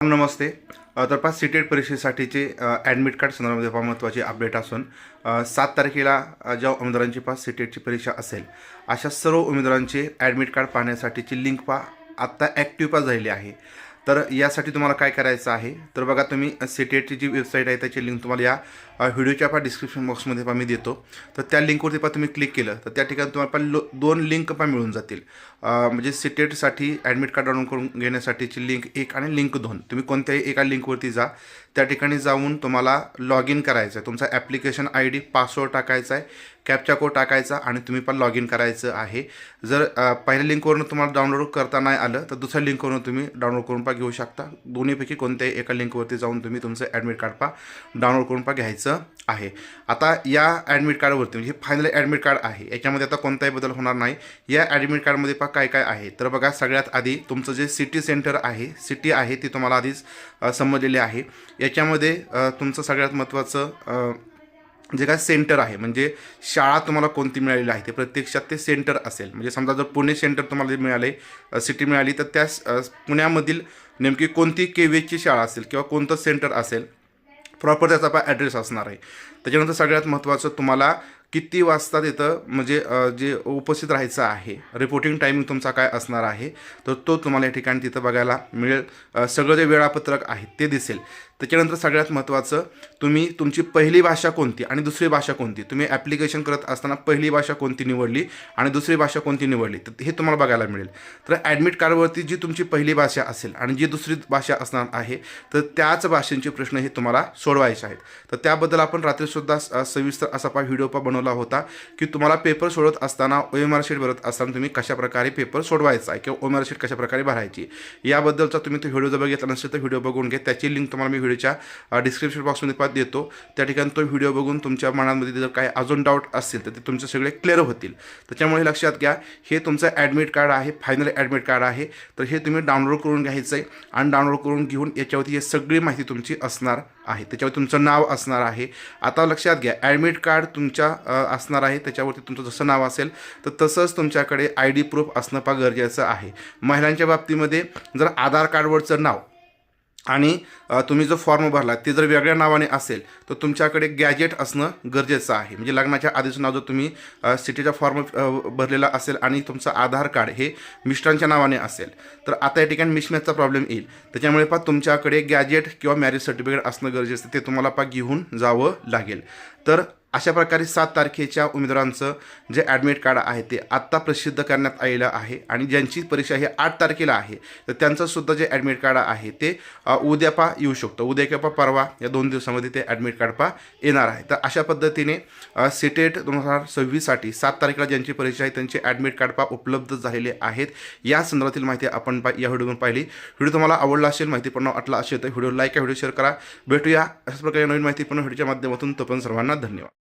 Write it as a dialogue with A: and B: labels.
A: नमस्ते. तर पहा CTET परीक्षेसाठीचे admit card संदर्भामध्ये फार महत्त्वाची अपडेट असून 7 तारखेला ज्या उमेदवारांची सीटेटची परीक्षा असेल अशा सर्व उमेदवारांचे ॲडमिट कार्ड पाहण्यासाठीची लिंक आत्ता ॲक्टिव्ह झालेली आहे. तर यासाठी तुम्हाला काय करायचं आहे तर बघा, तुम्ही सीटेटची जी वेबसाईट आहे त्याची लिंक तुम्हाला या व्हिडिओच्या डिस्क्रिप्शन बॉक्समध्ये मी देतो. तर त्या लिंकवरती तुम्ही क्लिक केलं तर त्या ठिकाणी तुम्हाला दोन लिंक मिळून जातील. म्हणजे सीटेटसाठी ॲडमिट कार्ड डाउनलोड करून घेण्यासाठीची लिंक 1 आणि लिंक 2. तुम्ही कोणत्याही एका लिंकवरती जा, त्या ठिकाणी जाऊन तुम्हाला लॉग इन करायचं आहे. तुमचा ॲप्लिकेशन ID, पासवर्ड टाकायचा आहे, कॅप्चा कोड टाकायचा आणि तुम्ही लॉग इन करायचं आहे. जर पहिल्या लिंकवरून तुम्हाला डाउनलोड करता नाही आलं तर दुसऱ्या लिंकवरून तुम्ही डाउनलोड करून घेऊ शकता. दोन्हीपैकी कोणत्याही एका लिंकवरती जाऊन तुम्ही तुमचं ॲडमिट कार्ड डाउनलोड करून घ्यायचं आहे. आता या ॲडमिट कार्डवरती म्हणजे फायनल ॲडमिट कार्ड आहे, याच्यामध्ये आता कोणताही बदल होणार नाही. या ॲडमिट कार्डमध्ये काय काय आहे तर बघा, सगळ्यात आधी तुमचं जे सिटी सेंटर आहे, सिटी आहे ती तुम्हाला आधीच समजलेली आहे. याच्यामध्ये तुमचं सगळ्यात महत्त्वाचं जे काय सेंटर आहे म्हणजे शाळा तुम्हाला कोणती मिळालेली आहे ते प्रत्यक्षात ते सेंटर असेल. म्हणजे समजा जर पुणे सेंटर तुम्हाला मिळाले, सिटी मिळाली, तर त्या पुण्यामधील नेमकी कोणती KVHची शाळा असेल किंवा कोणतं सेंटर असेल, प्रॉपर त्याचा ॲड्रेस असणार आहे. त्याच्यानंतर सगळ्यात महत्त्वाचं तुम्हाला किती वाजता तिथं म्हणजे जे उपस्थित राहायचं आहे, रिपोर्टिंग टायमिंग तुमचा काय असणार आहे तर तो तुम्हाला या ठिकाणी तिथं बघायला मिळेल. सगळं जे वेळापत्रक आहे ते दिसेल. त्याच्यानंतर सगळ्यात महत्त्वाचं, तुम्ही तुमची पहिली भाषा कोणती आणि दुसरी भाषा कोणती, तुम्ही ॲप्लिकेशन करत असताना पहिली भाषा कोणती निवडली आणि दुसरी भाषा कोणती निवडली तर हे तुम्हाला बघायला मिळेल. तर ॲडमिट कार्डवरती जी तुमची पहिली भाषा असेल आणि जी दुसरी भाषा असणार आहे तर त्याच भाषेचे प्रश्न हे तुम्हाला सोडवायचे आहेत. तर त्याबद्दल आपण रात्रीसुद्धा सविस्तर असा व्हिडिओ बनवला होता की तुम्हाला पेपर सोडत असताना OMR शीट भरत असताना तुम्ही कशाप्रकारे पेपर सोडवायचा आहे किंवा OMR शीट कशाप्रकारे भरायची याबद्दलचा तुम्ही तो व्हिडिओ जर बघितला नसेल तर व्हिडिओ बघून घ्या. त्याची लिंक तुम्हाला मी व्हिडिओच्या डिस्क्रिप्शन बॉक्समध्ये देतो. त्या ठिकाणी तो व्हिडिओ बघून तुमच्या मनामध्ये जर काही अजून डाऊट असतील तर ते तुमचे सगळे क्लिअर होतील. त्याच्यामुळे लक्षात घ्या, हे तुमचं ॲडमिट कार्ड आहे, फायनल ॲडमिट कार्ड आहे. तर हे तुम्ही डाउनलोड करून घ्यायचं आहे आणि डाउनलोड करून घेऊन याच्यावरती हे सगळी माहिती तुमची असणार आहे. त्याच्यावर तुमचं नाव असणार आहे. आता लक्षात घ्या, ॲडमिट कार्ड तुमच्या असणार आहे, त्याच्यावरती तुमचं जसं नाव असेल तर तसंच तुमच्याकडे ID प्रूफ असणं गरजेचं आहे. महिलांच्या बाबतीमध्ये जर आधार कार्डवरचं नाव आणि तुम्ही जो फॉर्म भरला ते जर वेगळ्या नावाने असेल तर तुमच्याकडे गॅजेट असणं गरजेचं आहे. म्हणजे लग्नाच्या आधीचं नाव जर तुम्ही सिटीचा फॉर्म भरलेला असेल आणि तुमचं आधार कार्ड हे मिस्टरांच्या नावाने असेल तर आता या ठिकाणी मिसमॅचचा प्रॉब्लेम येईल. त्याच्यामुळे तुमच्याकडे गॅजेट किंवा मॅरेज सर्टिफिकेट असणं गरजेचं, ते तुम्हाला घेऊन जावं लागेल. तर अशा प्रकारे 7 तारखेच्या उमेदवारांचं जे ॲडमिट कार्ड आहे ते आत्ता प्रसिद्ध करण्यात आलेलं आहे आणि ज्यांची परीक्षा ही 8 तारखेला आहे तर त्यांचंसुद्धा जे ॲडमिट कार्ड आहे ते उद्या येऊ शकतं. उद्या किंवा परवा या 2 दिवसामध्ये ते ॲडमिट कार्ड येणार आहे. तर अशा पद्धतीने सीटेट 2026साठी 7 तारखेला ज्यांची परीक्षा आहे त्यांचे ॲडमिट कार्ड उपलब्ध झालेले आहेत. या संदर्भातील माहिती आपण या व्हिडिओतून पाहिली. व्हिडिओ तुम्हाला आवडला असेल, माहितीपूर्ण वाटला असेल तर व्हिडिओ लाईक, व्हिडिओ शेअर करा. भेटूया अशाच प्रकारे नवीन माहितीपूर्ण व्हिडिओच्या माध्यमातून. तोपर्यंत सर्वांना धन्यवाद.